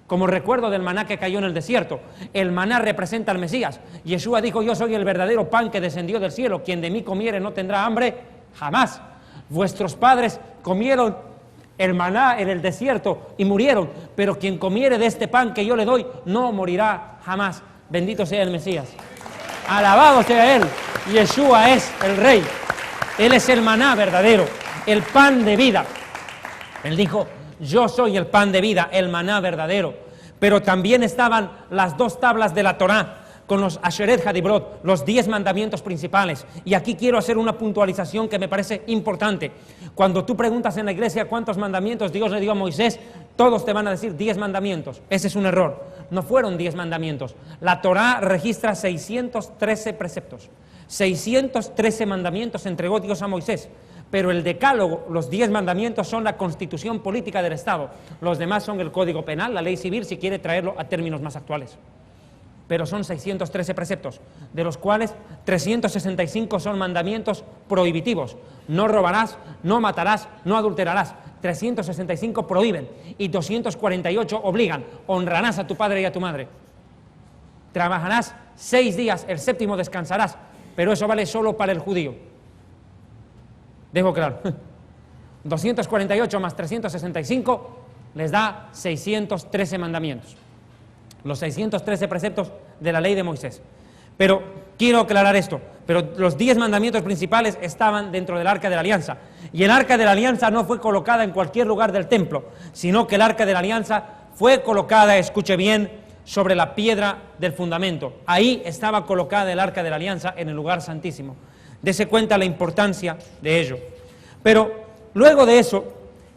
como recuerdo del maná que cayó en el desierto. El maná representa al Mesías. Yeshua dijo: yo soy el verdadero pan que descendió del cielo. Quien de mí comiere no tendrá hambre jamás. Vuestros padres comieron el maná en el desierto y murieron, pero quien comiere de este pan que yo le doy no morirá jamás. Bendito sea el Mesías, alabado sea Él. Yeshua es el Rey, Él es el maná verdadero, el pan de vida. Él dijo: yo soy el pan de vida, el maná verdadero. Pero también estaban las 2 tablas de la Torá, con los Asheret Hadibrot, los 10 mandamientos principales. Y aquí quiero hacer una puntualización que me parece importante. Cuando tú preguntas en la iglesia cuántos mandamientos Dios le dio a Moisés, todos te van a decir 10 mandamientos. Ese es un error. No fueron 10 mandamientos. La Torá registra 613 preceptos. 613 mandamientos entregó Dios a Moisés. Pero el decálogo, los 10 mandamientos, son la constitución política del Estado. Los demás son el código penal, la ley civil, si quiere traerlo a términos más actuales. Pero son 613 preceptos, de los cuales 365 son mandamientos prohibitivos. No robarás, no matarás, no adulterarás. 365 prohíben y 248 obligan. Honrarás a tu padre y a tu madre. Trabajarás 6 días, el 7º descansarás, pero eso vale solo para el judío. Dejo claro. 248 más 365 les da 613 mandamientos. Los 613 preceptos de la ley de Moisés. Pero quiero aclarar esto, pero los 10 mandamientos principales estaban dentro del arca de la alianza, y el arca de la alianza no fue colocada en cualquier lugar del templo, sino que el arca de la alianza fue colocada, escuche bien, sobre la piedra del fundamento. Ahí estaba colocada el arca de la alianza, en el lugar santísimo. Dese cuenta la importancia de ello. Pero luego de eso,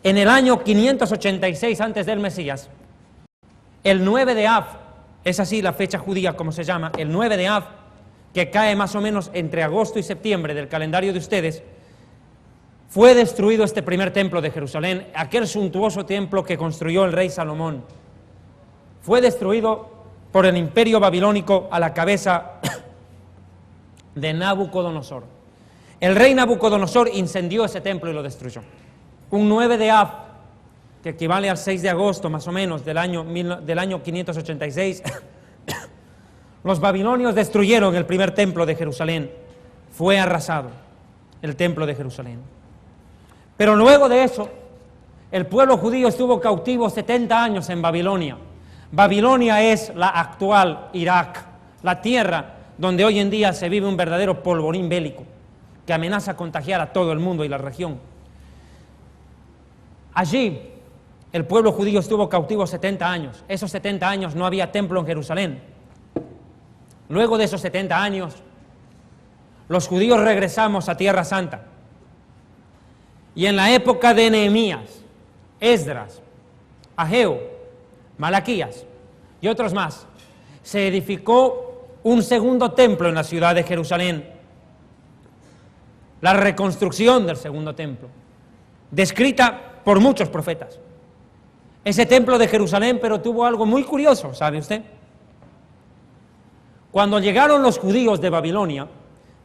en el año 586 antes del Mesías, el 9 de Av, es así la fecha judía como se llama, el 9 de Av, que cae más o menos entre agosto y septiembre del calendario de ustedes, fue destruido este primer templo de Jerusalén, aquel suntuoso templo que construyó el rey Salomón. Fue destruido por el imperio babilónico a la cabeza de Nabucodonosor. El rey Nabucodonosor incendió ese templo y lo destruyó. Un 9 de Av, que equivale al 6 de agosto más o menos del año 586, los babilonios destruyeron el primer templo de Jerusalén. Fue arrasado el templo de Jerusalén. Pero luego de eso, el pueblo judío estuvo cautivo 70 años en Babilonia. Babilonia es la actual Irak, la tierra donde hoy en día se vive un verdadero polvorín bélico que amenaza contagiar a todo el mundo y la región. Allí el pueblo judío estuvo cautivo 70 años. Esos 70 años no había templo en Jerusalén. Luego de esos 70 años, los judíos regresamos a Tierra Santa. Y en la época de Nehemías, Esdras, Ageo, Malaquías y otros más, se edificó un segundo templo en la ciudad de Jerusalén. La reconstrucción del segundo templo, descrita por muchos profetas. Ese templo de Jerusalén, pero tuvo algo muy curioso, ¿sabe usted? Cuando llegaron los judíos de Babilonia,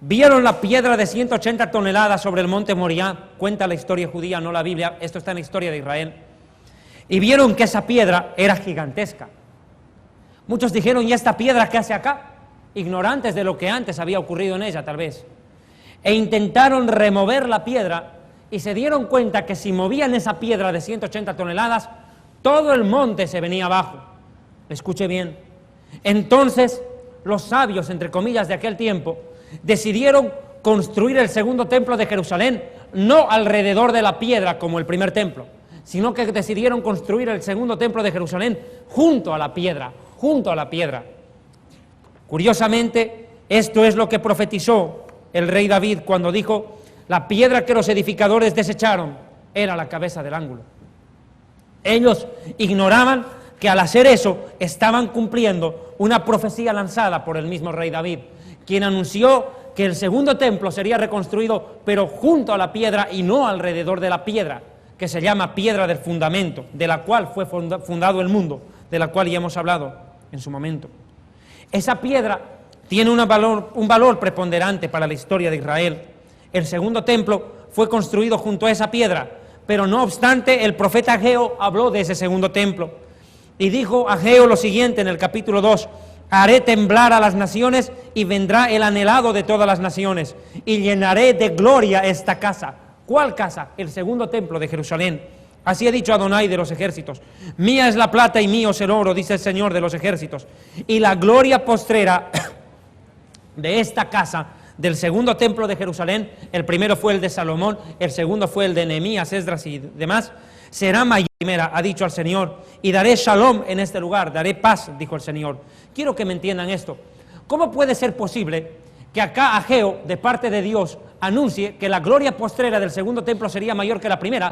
vieron la piedra de 180 toneladas sobre el monte Moriah, cuenta la historia judía, no la Biblia, esto está en la historia de Israel, y vieron que esa piedra era gigantesca. Muchos dijeron, ¿y esta piedra qué hace acá? Ignorantes de lo que antes había ocurrido en ella, tal vez. E intentaron remover la piedra y se dieron cuenta que si movían esa piedra de 180 toneladas, todo el monte se venía abajo. Escuche bien. Entonces, los sabios, entre comillas, de aquel tiempo, decidieron construir el segundo templo de Jerusalén, no alrededor de la piedra como el primer templo, sino que decidieron construir el segundo templo de Jerusalén junto a la piedra, junto a la piedra. Curiosamente, esto es lo que profetizó el rey David cuando dijo, la piedra que los edificadores desecharon era la cabeza del ángulo. Ellos ignoraban que al hacer eso estaban cumpliendo una profecía lanzada por el mismo rey David, quien anunció que el segundo templo sería reconstruido, pero junto a la piedra y no alrededor de la piedra, que se llama piedra del fundamento, de la cual fue fundado el mundo, de la cual ya hemos hablado en su momento. Esa piedra tiene un valor preponderante para la historia de Israel. El segundo templo fue construido junto a esa piedra, pero no obstante el profeta Ageo habló de ese segundo templo y dijo Ageo lo siguiente en el capítulo 2: haré temblar a las naciones y vendrá el anhelado de todas las naciones y llenaré de gloria esta casa. ¿Cuál casa? El segundo templo de Jerusalén. Así ha dicho Adonai de los ejércitos. Mía es la plata y mío es el oro, dice el Señor de los ejércitos. Y la gloria postrera de esta casa, del segundo templo de Jerusalén, el primero fue el de Salomón, el segundo fue el de Nehemías, Esdras y demás, será mayor, ha dicho el Señor, y daré shalom en este lugar, daré paz, dijo el Señor. Quiero que me entiendan esto. ¿Cómo puede ser posible que acá Ageo, de parte de Dios, anuncie que la gloria postrera del segundo templo sería mayor que la primera,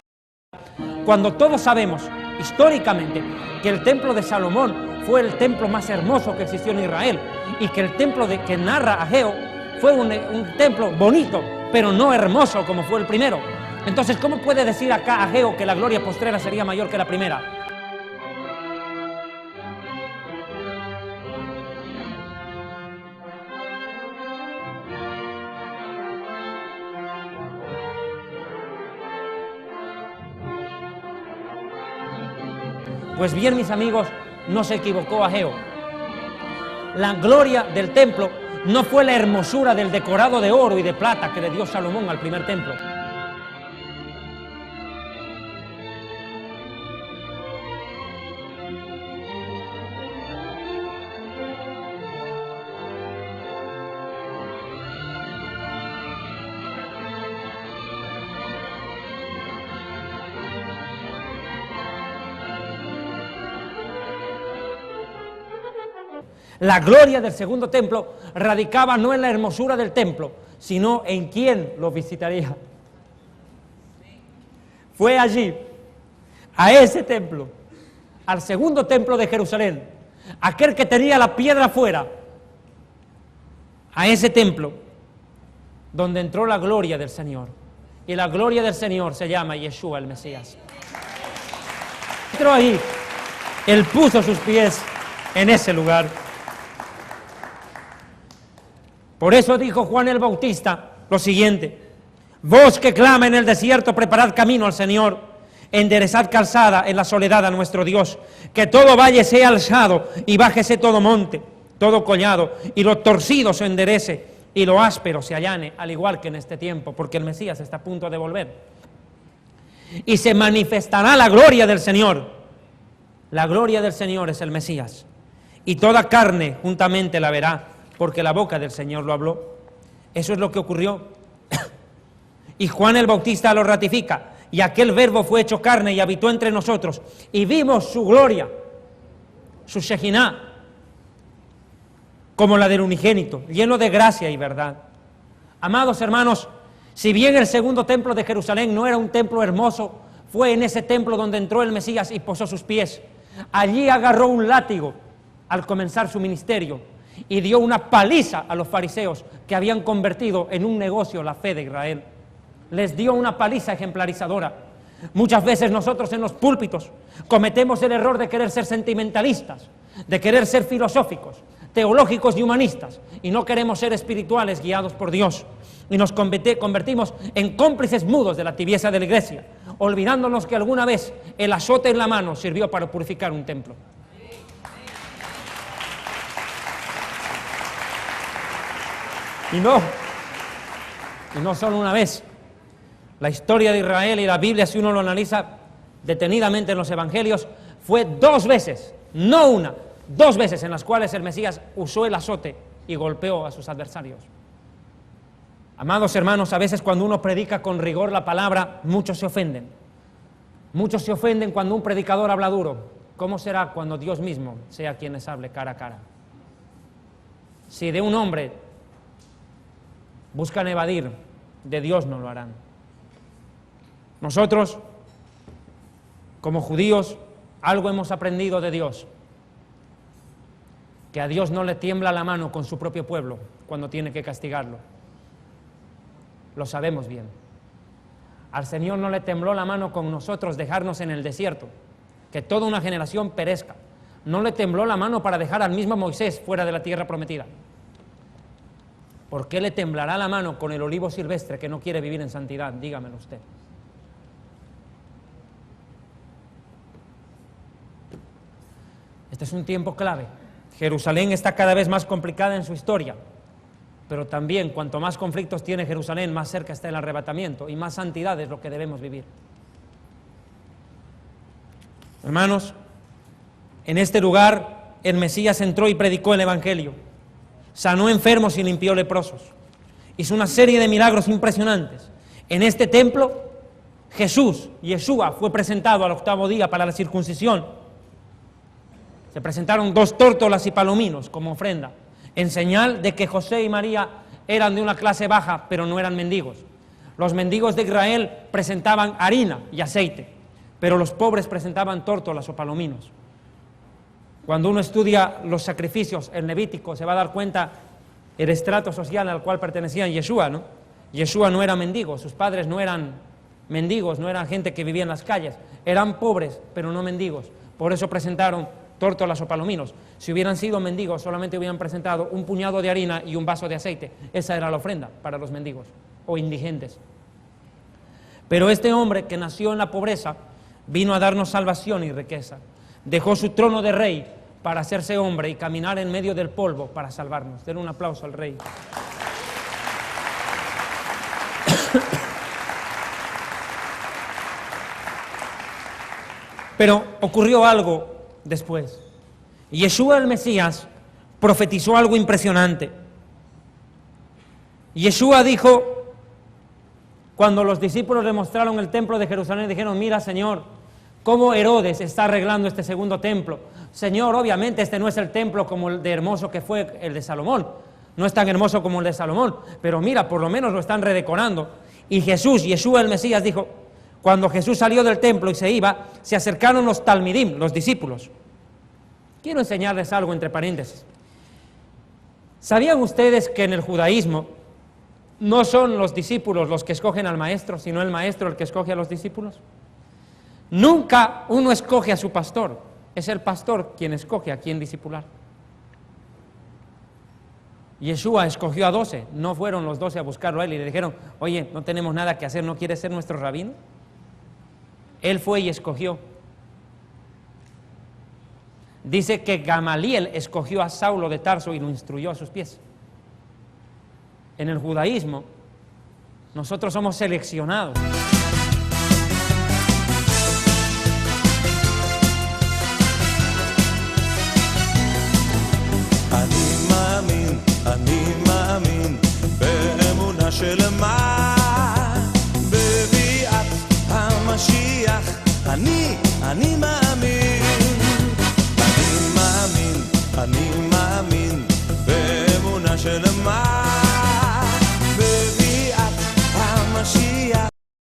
cuando todos sabemos, históricamente, que el templo de Salomón fue el templo más hermoso que existió en Israel, y que el templo que narra Ageo fue un templo bonito, pero no hermoso como fue el primero? Entonces, ¿cómo puede decir acá Ageo que la gloria postrera sería mayor que la primera? Pues bien, mis amigos, no se equivocó Ageo. La gloria del templo no fue la hermosura del decorado de oro y de plata que le dio Salomón al primer templo. La gloria del segundo templo radicaba no en la hermosura del templo, sino en quién lo visitaría. Fue allí, a ese templo, al segundo templo de Jerusalén, aquel que tenía la piedra afuera, a ese templo, donde entró la gloria del Señor. Y la gloria del Señor se llama Yeshua el Mesías. Entró ahí, Él puso sus pies en ese lugar. Por eso dijo Juan el Bautista lo siguiente: voz que clama en el desierto, preparad camino al Señor, enderezad calzada en la soledad a nuestro Dios, que todo valle sea alzado y bájese todo monte, todo collado, y lo torcido se enderece y lo áspero se allane, al igual que en este tiempo, porque el Mesías está a punto de volver. Y se manifestará la gloria del Señor. La gloria del Señor es el Mesías, y toda carne juntamente la verá, porque la boca del Señor lo habló. Eso es lo que ocurrió. Y Juan el Bautista lo ratifica. Y aquel verbo fue hecho carne y habitó entre nosotros. Y vimos su gloria, su Shekinah, como la del unigénito, lleno de gracia y verdad. Amados hermanos, si bien el segundo templo de Jerusalén no era un templo hermoso, fue en ese templo donde entró el Mesías y posó sus pies. Allí agarró un látigo al comenzar su ministerio y dio una paliza a los fariseos que habían convertido en un negocio la fe de Israel. Les dio una paliza ejemplarizadora. Muchas veces nosotros en los púlpitos cometemos el error de querer ser sentimentalistas, de querer ser filosóficos, teológicos y humanistas, y no queremos ser espirituales guiados por Dios, y nos convertimos en cómplices mudos de la tibieza de la iglesia, olvidándonos que alguna vez el azote en la mano sirvió para purificar un templo. Y no solo una vez. La historia de Israel y la Biblia, si uno lo analiza detenidamente en los evangelios, fue 2 veces, no una, 2 veces en las cuales el Mesías usó el azote y golpeó a sus adversarios. Amados hermanos, a veces cuando uno predica con rigor la palabra, muchos se ofenden. Muchos se ofenden cuando un predicador habla duro. ¿Cómo será cuando Dios mismo sea quien les hable cara a cara? Si de un hombre buscan evadir, de Dios no lo harán. Nosotros, como judíos, algo hemos aprendido de Dios, que a Dios no le tiembla la mano con su propio pueblo cuando tiene que castigarlo. Lo sabemos bien. Al Señor no le tembló la mano con nosotros dejarnos en el desierto, que toda una generación perezca. No le tembló la mano para dejar al mismo Moisés fuera de la tierra prometida. ¿Por qué le temblará la mano con el olivo silvestre que no quiere vivir en santidad? Dígamelo usted. Este es un tiempo clave. Jerusalén está cada vez más complicada en su historia, pero también cuanto más conflictos tiene Jerusalén, más cerca está el arrebatamiento y más santidad es lo que debemos vivir. Hermanos, en este lugar el Mesías entró y predicó el Evangelio, sanó enfermos y limpió leprosos, hizo una serie de milagros impresionantes. En este templo Jesús, Yeshua, fue presentado al 8º día para la circuncisión. Se presentaron 2 tórtolas y palominos como ofrenda, en señal de que José y María eran de una clase baja, pero no eran mendigos. Los mendigos de Israel presentaban harina y aceite, pero los pobres presentaban tórtolas o palominos. Cuando uno estudia los sacrificios en Levítico, se va a dar cuenta el estrato social al cual pertenecía Yeshua, ¿no? Yeshua no era mendigo, sus padres no eran mendigos, no eran gente que vivía en las calles, eran pobres, pero no mendigos. Por eso presentaron tórtolas o palominos. Si hubieran sido mendigos, solamente hubieran presentado un puñado de harina y un vaso de aceite. Esa era la ofrenda para los mendigos o indigentes. Pero este hombre que nació en la pobreza vino a darnos salvación y riqueza. Dejó su trono de rey para hacerse hombre y caminar en medio del polvo para salvarnos. Den un aplauso al rey. Pero ocurrió algo después. Yeshua el Mesías profetizó algo impresionante. Yeshua dijo, cuando los discípulos le mostraron el templo de Jerusalén, dijeron: mira, Señor, cómo Herodes está arreglando este segundo templo. Señor, obviamente este no es el templo como el de hermoso que fue el de Salomón, no es tan hermoso como el de Salomón, pero mira, por lo menos lo están redecorando. Y Jesús, Yeshua el Mesías, dijo, cuando Jesús salió del templo y se iba, se acercaron los talmidim, los discípulos. Quiero enseñarles algo entre paréntesis. ¿Sabían ustedes que en el judaísmo no son los discípulos los que escogen al maestro, sino el maestro el que escoge a los discípulos? Nunca uno escoge a su pastor, es el pastor quien escoge a quién discipular. Yeshua escogió a 12, no fueron los 12 a buscarlo a él y le dijeron: oye, no tenemos nada que hacer, ¿no quieres ser nuestro rabino? Él fue y escogió. Dice que Gamaliel escogió a Saulo de Tarso y lo instruyó a sus pies. En el judaísmo, nosotros somos seleccionados. אני מאמין באמונה שלמה בביאת המשיח. אני מאמין